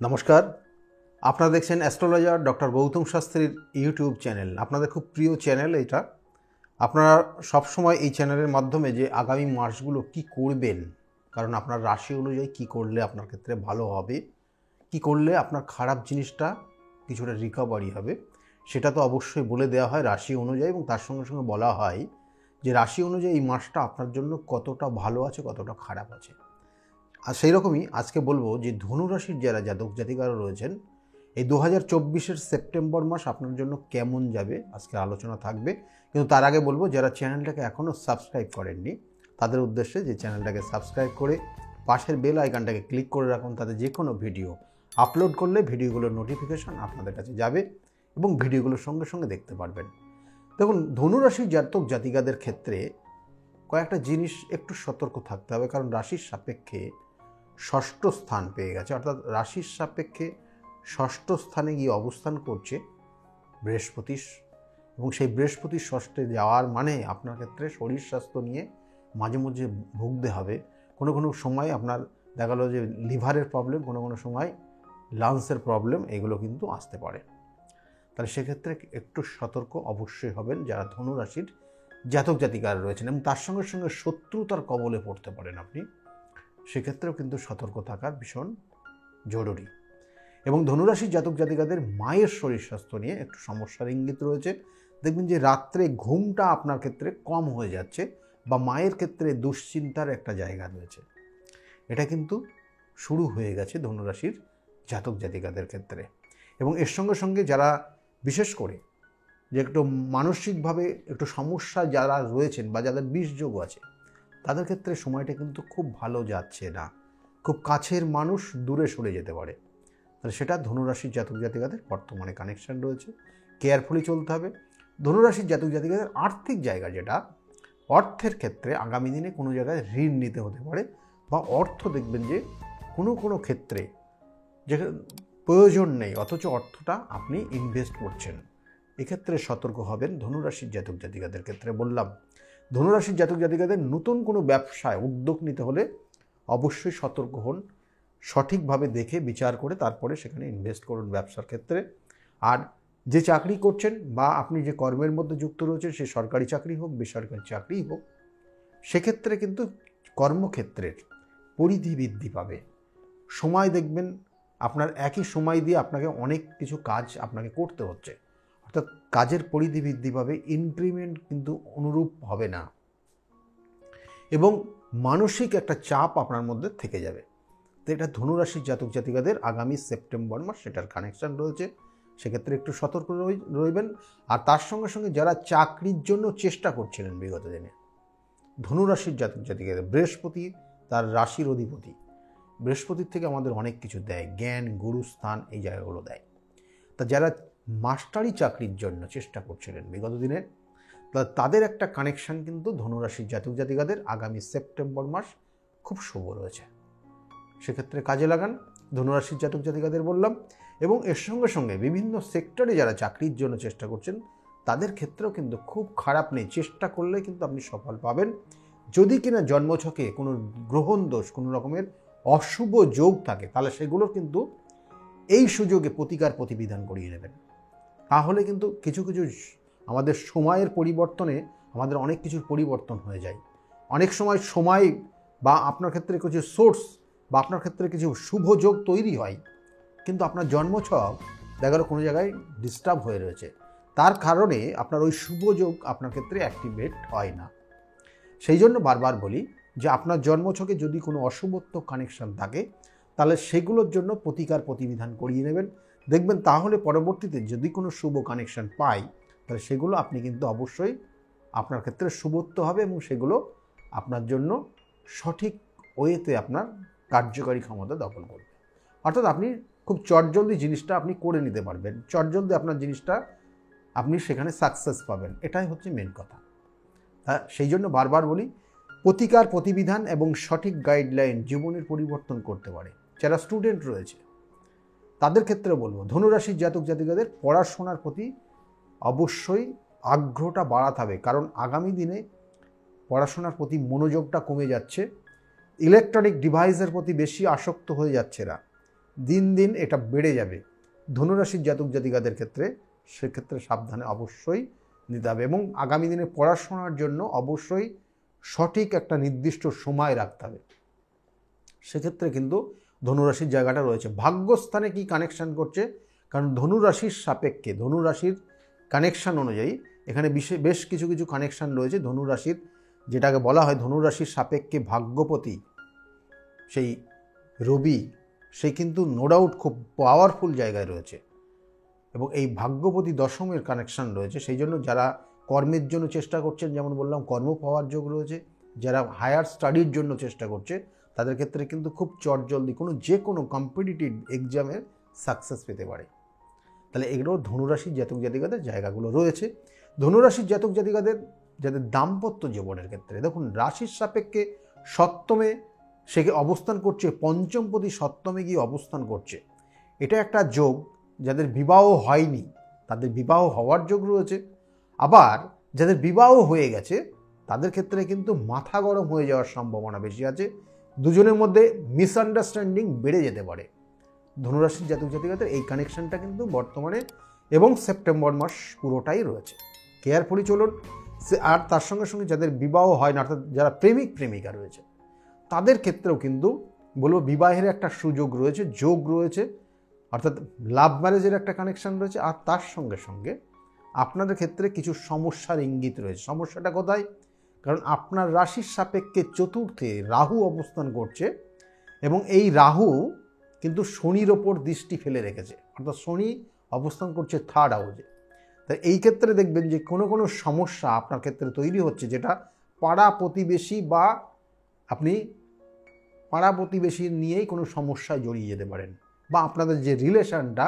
নমস্কার, আপনারা দেখছেন অ্যাস্ট্রোলজার ডক্টর গৌতম শাস্ত্রীর ইউটিউব চ্যানেল। আপনাদের খুব প্রিয় চ্যানেল এটা। আপনারা সবসময় এই চ্যানেলের মাধ্যমে যে আগামী মাসগুলো কি করবেন, কারণ আপনার রাশি অনুযায়ী কি করলে আপনার ক্ষেত্রে ভালো হবে, কি করলে আপনার খারাপ জিনিসটা কিছুটা রিকভারি হবে, সেটা তো অবশ্যই বলে দেওয়া হয় রাশি অনুযায়ী, এবং তার সঙ্গে সঙ্গে বলা হয় যে রাশি অনুযায়ী এই মাসটা আপনার জন্য কতটা ভালো আছে, কতটা খারাপ আছে। আর সেই রকমই আজকে বলবো যে ধনুরাশির যারা জাতক জাতিকারা রয়েছেন, এই 2024-এর সেপ্টেম্বর মাস আপনার জন্য কেমন যাবে আজকে আলোচনা থাকবে। কিন্তু তার আগে বলবো, যারা চ্যানেলটাকে এখনও সাবস্ক্রাইব করেননি তাদের উদ্দেশ্যে যে চ্যানেলটাকে সাবস্ক্রাইব করে পাশের বেল আইকনটাকে ক্লিক করে রাখুন, তাতে যে কোনো ভিডিও আপলোড করলে ভিডিওগুলোর নোটিফিকেশান আপনাদের কাছে যাবে এবং ভিডিওগুলোর সঙ্গে সঙ্গে দেখতে পারবেন। দেখুন, ধনুরাশির জাতক জাতিকাদের ক্ষেত্রে কয়েকটা জিনিস একটু সতর্ক থাকতে হবে, কারণ রাশির সাপেক্ষে ষষ্ঠ স্থান পেয়ে গেছে, অর্থাৎ রাশির সাপেক্ষে ষষ্ঠ স্থানে গিয়ে অবস্থান করছে বৃহস্পতি, এবং সেই বৃহস্পতি ষষ্ঠে যাওয়ার মানে আপনার ক্ষেত্রে শরীর স্বাস্থ্য নিয়ে মাঝে মাঝে ভুগতে হবে। কোনো কোনো সময় আপনার দেখা গেলো যে লিভারের প্রবলেম, কোনো কোনো সময় লাংসের প্রবলেম, এগুলো কিন্তু আসতে পারে। তাহলে সেক্ষেত্রে একটু সতর্ক অবশ্যই হবেন যারা ধনুরাশির জাতক জাতিকারা রয়েছেন, এবং তার সঙ্গে সঙ্গে শত্রুতার কবলে পড়তে পারেন আপনি, সেক্ষেত্রেও কিন্তু সতর্ক থাকা ভীষণ জরুরি। এবং ধনুরাশির জাতক জাতিকাদের মায়ের শরীর স্বাস্থ্য নিয়ে একটু সমস্যার ইঙ্গিত রয়েছে। দেখবেন যে রাত্রে ঘুমটা আপনার ক্ষেত্রে কম হয়ে যাচ্ছে, বা মায়ের ক্ষেত্রে দুশ্চিন্তার একটা জায়গা রয়েছে। এটা কিন্তু শুরু হয়ে গেছে ধনুরাশির জাতক জাতিকাদের ক্ষেত্রে। এবং এর সঙ্গে সঙ্গে যারা বিশেষ করে যে একটু মানসিকভাবে একটু সমস্যা যারা রয়েছেন বা যাদের বিষযোগ আছে, তাদের ক্ষেত্রে সময়টা কিন্তু খুব ভালো যাচ্ছে না। খুব কাছের মানুষ দূরে সরে যেতে পারে। তাহলে সেটা ধনুরাশির জাতক জাতিকাদের বর্তমানে কানেকশান রয়েছে, কেয়ারফুলি চলতে হবে। ধনুরাশির জাতক জাতিকাদের আর্থিক জায়গা, যেটা অর্থের ক্ষেত্রে আগামী দিনে কোনো জায়গায় ঋণ নিতে হতে পারে, বা অর্থ দেখবেন যে কোনো ক্ষেত্রে যে প্রয়োজন নেই অথচ অর্থটা আপনি ইনভেস্ট করছেন, এক্ষেত্রে সতর্ক হবেন ধনুরাশির জাতক জাতিকাদের ক্ষেত্রে বললাম। ধনুরাশির জাতক জাতিকাদের নতুন কোনো ব্যবসায় উদ্যোগ নিতে হলে অবশ্যই সতর্ক হন, সঠিকভাবে দেখে বিচার করে তারপরে সেখানে ইনভেস্ট করুন ব্যবসার ক্ষেত্রে। আর যে চাকরি করছেন বা আপনি যে কর্মের মধ্যে যুক্ত রয়েছেন, সে সরকারি চাকরি হোক বেসরকারি চাকরি হোক, সেক্ষেত্রে কিন্তু কর্মক্ষেত্রের পরিধি বৃদ্ধি পাবে। সময় দেখবেন আপনার একই সময় দিয়ে আপনাকে অনেক কিছু কাজ আপনাকে করতে হচ্ছে, অর্থাৎ কাজের পরিধি বৃদ্ধি পাবে, ইনক্রিমেন্ট কিন্তু অনুরূপ হবে না, এবং মানসিক একটা চাপ আপনার মধ্যে থেকে যাবে। তো এটা ধনুরাশির জাতক জাতিকাদের আগামী সেপ্টেম্বর মাস সেটার কানেকশান রয়েছে, সেক্ষেত্রে একটু সতর্ক রইবেন। আর তার সঙ্গে সঙ্গে যারা চাকরির জন্য চেষ্টা করছিলেন বিগত দিনে, ধনুরাশির জাতক জাতিকাদের বৃহস্পতি তার রাশির অধিপতি, বৃহস্পতির থেকে আমাদের অনেক কিছু দেয়, জ্ঞান, গুরুস্থান, এই জায়গাগুলো দেয়। তা যারা মাস্টারি চাকরির জন্য চেষ্টা করছিলেন বিগত দিনে, তাদের একটা কানেকশান কিন্তু ধনুরাশির জাতক জাতিকাদের আগামী সেপ্টেম্বর মাস খুব শুভ রয়েছে, সেক্ষেত্রে কাজে লাগান ধনুরাশির জাতক জাতিকাদের বললাম। এবং এর সঙ্গে সঙ্গে বিভিন্ন সেক্টরে যারা চাকরির জন্য চেষ্টা করছেন, তাদের ক্ষেত্রেও কিন্তু খুব খারাপ নেই, চেষ্টা করলে কিন্তু আপনি সফল পাবেন। যদি কিনা জন্মছকে কোনো গ্রহণ দোষ, কোনো রকমের অশুভ যোগ থাকে, তাহলে সেগুলোর কিন্তু এই সুযোগে প্রতিকার প্রতিবিধান করিয়ে নেবেন। তাহলে কিন্তু কিছু কিছু আমাদের সময়ের পরিবর্তনে আমাদের অনেক কিছুর পরিবর্তন হয়ে যায়। অনেক সময় বা আপনার ক্ষেত্রে কিছু সোর্স বা আপনার ক্ষেত্রে কিছু শুভ যোগ তৈরি হয়, কিন্তু আপনার জন্মছক দেখা গেল কোনো জায়গায় ডিস্টার্ব হয়ে রয়েছে, তার কারণে আপনার ওই শুভ যোগ আপনার ক্ষেত্রে অ্যাক্টিভেট হয় না। সেই জন্য বারবার বলি যে আপনার জন্মছকে যদি কোনো অশুভত্ব কানেকশান থাকে, তাহলে সেগুলোর জন্য প্রতিকার প্রতিবিধান করিয়ে নেবেন। দেখবেন তাহলে পরবর্তীতে যদি কোনো শুভ কানেকশান পাই, তাহলে সেগুলো আপনি কিন্তু অবশ্যই আপনার ক্ষেত্রে শুভত্ব হবে, এবং সেগুলো আপনার জন্য সঠিক ওয়েতে আপনার কার্যকারী ক্ষমতা দখল করবে। অর্থাৎ আপনি খুব চটজলদি জিনিসটা আপনি করে নিতে পারবেন, চটজলদি আপনার জিনিসটা আপনি সেখানে সাকসেস পাবেন, এটাই হচ্ছে মেন কথা। সেই জন্য বারবার বলি, প্রতিকার প্রতিবিধান এবং সঠিক গাইডলাইন জীবনের পরিবর্তন করতে পারে। যারা স্টুডেন্ট রয়েছে তাদের ক্ষেত্রে বলবো, ধনুরাশির জাতক জাতিকাদের পড়াশোনার প্রতি অবশ্যই আগ্রহটা বাড়াতে হবে, কারণ আগামী দিনে পড়াশোনার প্রতি মনোযোগটা কমে যাচ্ছে, ইলেকট্রনিক ডিভাইসের প্রতি বেশি আসক্ত হয়ে যাচ্ছে না, দিন দিন এটা বেড়ে যাবে। ধনুরাশির জাতক জাতিকাদের ক্ষেত্রে সেক্ষেত্রে সাবধানে অবশ্যই নিতে হবে এবং আগামী দিনে পড়াশোনার জন্য অবশ্যই সঠিক একটা নির্দিষ্ট সময় রাখতে হবে। সেক্ষেত্রে কিন্তু ধনুরাশির জায়গাটা রয়েছে। ভাগ্যস্থানে কি কানেকশান করছে, কারণ ধনুরাশির সাপেক্ষে ধনুরাশির কানেকশান অনুযায়ী এখানে বেশ কিছু কিছু কানেকশান রয়েছে। ধনুরাশির যেটাকে বলা হয় ধনুরাশির সাপেক্ষে ভাগ্যপতি সেই রবি, সে কিন্তু নো ডাউট খুব পাওয়ারফুল জায়গায় রয়েছে এবং এই ভাগ্যপতি দশমের কানেকশান রয়েছে। সেই জন্য যারা কর্মের জন্য চেষ্টা করছেন, যেমন বললাম কর্ম পাওয়ার যোগ রয়েছে, যারা হায়ার স্টাডির জন্য চেষ্টা করছে তাদের ক্ষেত্রে কিন্তু খুব চটজলদি যে কোনো কম্পিটিটিভ এক্সামে সাকসেস পেতে পারে। তাহলে এগুলো ধনুরাশির জাতক জাতিকাদের জায়গাগুলো রয়েছে। ধনুরাশির জাতক জাতিকাদের যাদের দাম্পত্য জীবনের ক্ষেত্রে দেখুন, রাশির সাপেক্ষে সপ্তমে সে অবস্থান করছে, পঞ্চমপতি সপ্তমে গিয়ে অবস্থান করছে। এটা একটা যোগ, যাদের বিবাহ হয়নি তাদের বিবাহ হওয়ার যোগ রয়েছে, আবার যাদের বিবাহ হয়ে গেছে তাদের ক্ষেত্রে কিন্তু মাথা গরম হয়ে যাওয়ার সম্ভাবনা বেশি আছে। দুজনের মধ্যে মিসআন্ডারস্ট্যান্ডিং বেড়ে যেতে পারে। ধনুরাশির জাতক জাতিকাদের এই কানেকশনটা কিন্তু বর্তমানে এবং সেপ্টেম্বর মাস পুরোটাই রয়েছে। কেয়ারফুলি চলুন। আর তার সঙ্গে সঙ্গে যাদের বিবাহ হয় না, অর্থাৎ যারা প্রেমিক প্রেমিকা রয়েছে তাদের ক্ষেত্রেও কিন্তু বলবো বিবাহের একটা সুযোগ রয়েছে, যোগ রয়েছে, অর্থাৎ লাভ ম্যারেজের একটা কানেকশন রয়েছে। আর তার সঙ্গে সঙ্গে আপনাদের ক্ষেত্রে কিছু সমস্যার ইঙ্গিত রয়েছে। সমস্যাটা কোথায়? কারণ আপনার রাশির সাপেক্ষে চতুর্থে রাহু অবস্থান করছে এবং এই রাহু কিন্তু শনির ওপর দৃষ্টি ফেলে রেখেছে, অর্থাৎ শনি অবস্থান করছে থার্ড হাউসে। তাই এই ক্ষেত্রে দেখবেন যে কোনো কোনো সমস্যা আপনার ক্ষেত্রে তৈরি হচ্ছে, যেটা পাড়া প্রতিবেশী বা আপনি পাড়া প্রতিবেশী নিয়েই কোনো সমস্যায় জড়িয়ে যেতে পারেন, বা আপনাদের যে রিলেশনটা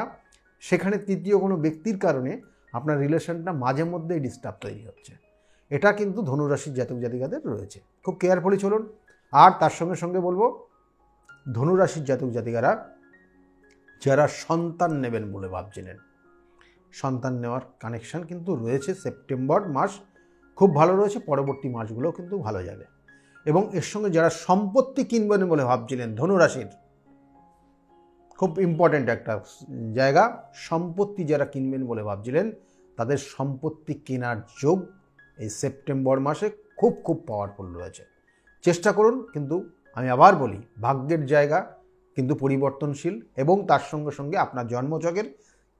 সেখানে তৃতীয় কোনো ব্যক্তির কারণে আপনার রিলেশনটা মাঝে মধ্যেই ডিস্টার্ব তৈরি হচ্ছে। এটা কিন্তু ধনুরাশির জাতক জাতিকাদের রয়েছে। খুব কেয়ারফুলি চলুন। আর তার সঙ্গে সঙ্গে বলবো ধনুরাশির জাতক জাতিকারা যারা সন্তান নেবেন বলে ভাবছিলেন, সন্তান নেওয়ার কানেকশন কিন্তু রয়েছে। সেপ্টেম্বর মাস খুব ভালো রয়েছে, পরবর্তী মাসগুলোও কিন্তু ভালো যাবে। এবং এর সঙ্গে যারা সম্পত্তি কিনবেন বলে ভাবছিলেন, ধনুরাশির খুব ইম্পর্ট্যান্ট একটা জায়গা, সম্পত্তি যারা কিনবেন বলে ভাবছিলেন তাদের সম্পত্তি কেনার যোগ এই সেপ্টেম্বর মাসে খুব খুব পাওয়ারফুল রয়েছে। চেষ্টা করুন, কিন্তু আমি আবার বলি ভাগ্যের জায়গা কিন্তু পরিবর্তনশীল এবং তার সঙ্গে সঙ্গে আপনার জন্মছকের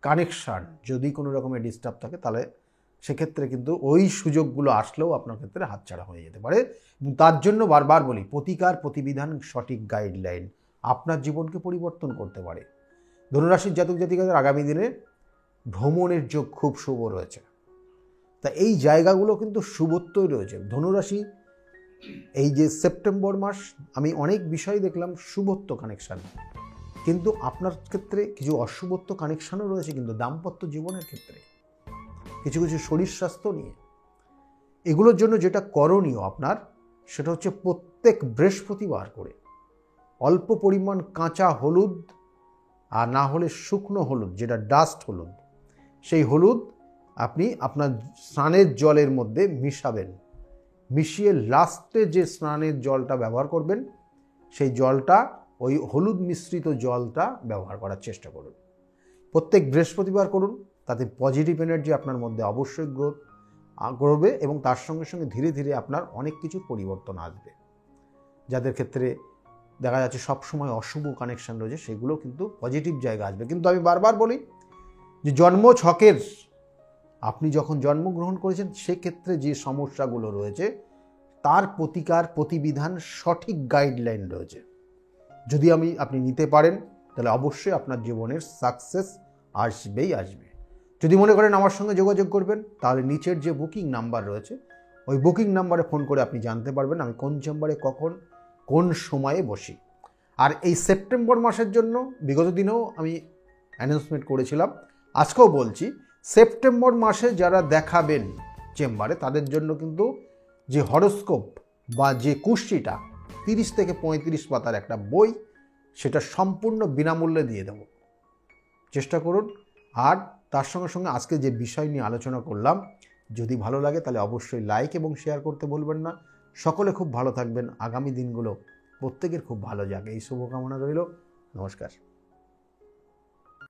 কানেকশান যদি কোনো রকমের ডিস্টার্ব থাকে তাহলে সেক্ষেত্রে কিন্তু ওই সুযোগগুলো আসলেও আপনার ক্ষেত্রে হাতছাড়া হয়ে যেতে পারে। এবং তার জন্য বারবার বলি প্রতিকার প্রতিবিধান সঠিক গাইডলাইন আপনার জীবনকে পরিবর্তন করতে পারে। ধনুরাশির জাতক জাতিকাদের আগামী দিনে ভ্রমণের যোগ খুব শুভ রয়েছে। তা এই জায়গাগুলো কিন্তু শুভত্বই রয়েছে। ধনুরাশি এই যে সেপ্টেম্বর মাস আমি অনেক বিষয় দেখলাম শুভত্ব কানেকশান, কিন্তু আপনার ক্ষেত্রে কিছু অশুভত্ব কানেকশানও রয়েছে, কিন্তু দাম্পত্য জীবনের ক্ষেত্রে কিছু কিছু শরীর স্বাস্থ্য নিয়ে। এগুলোর জন্য যেটা করণীয় আপনার সেটা হচ্ছে প্রত্যেক বৃহস্পতিবার করে অল্প পরিমাণ কাঁচা হলুদ, আর না হলে শুকনো হলুদ যেটা ডাস্ট হলুদ, সেই হলুদ আপনি আপনার স্নানের জলের মধ্যে মিশাবেন। মিশিয়ে লাস্টে যে স্নানের জলটা ব্যবহার করবেন সেই জলটা ওই হলুদ মিশ্রিত জলটা ব্যবহার করার চেষ্টা করুন। প্রত্যেক বৃহস্পতিবার করুন, তাতে পজিটিভ এনার্জি আপনার মধ্যে অবশ্যই গ্রোথ করবে এবং তার সঙ্গে সঙ্গে ধীরে ধীরে আপনার অনেক কিছু পরিবর্তন আসবে। যাদের ক্ষেত্রে দেখা যাচ্ছে সবসময় অশুভ কানেকশান রয়েছে সেগুলো কিন্তু পজিটিভ জায়গা আসবে। কিন্তু আমি বারবার বলি যে জন্ম ছকের আপনি যখন জন্মগ্রহণ করেছেন সেক্ষেত্রে যে সমস্যাগুলো রয়েছে তার প্রতিকার প্রতিবিধান সঠিক গাইডলাইন রয়েছে। যদি আপনি নিতে পারেন তাহলে অবশ্যই আপনার জীবনের সাকসেস আসবেই আসবে। যদি মনে করেন আমার সঙ্গে যোগাযোগ করবেন তাহলে নিচের যে বুকিং নাম্বার রয়েছে ওই বুকিং নাম্বারে ফোন করে আপনি জানতে পারবেন আমি কোন চেম্বারে কখন কোন সময়ে বসি। আর এই সেপ্টেম্বর মাসের জন্য বিগত দিনেও আমি অ্যানাউন্সমেন্ট করেছিলাম, আজকেও বলছি, সেপ্টেম্বর মাসে যারা দেখাবেন চেম্বারে তাদের জন্য কিন্তু যে হরোস্কোপ বা যে কুষ্টিটা 30 থেকে 35 পাতার একটা বই, সেটা সম্পূর্ণ বিনামূল্যে দিয়ে দেব। চেষ্টা করুন। আর তার সঙ্গে সঙ্গে আজকে যে বিষয় নিয়ে আলোচনা করলাম যদি ভালো লাগে তাহলে অবশ্যই লাইক এবং শেয়ার করতে ভুলবেন না। সকলে খুব ভালো থাকবেন, আগামী দিনগুলো প্রত্যেকের খুব ভালো যাক এই শুভকামনা রইল। নমস্কার।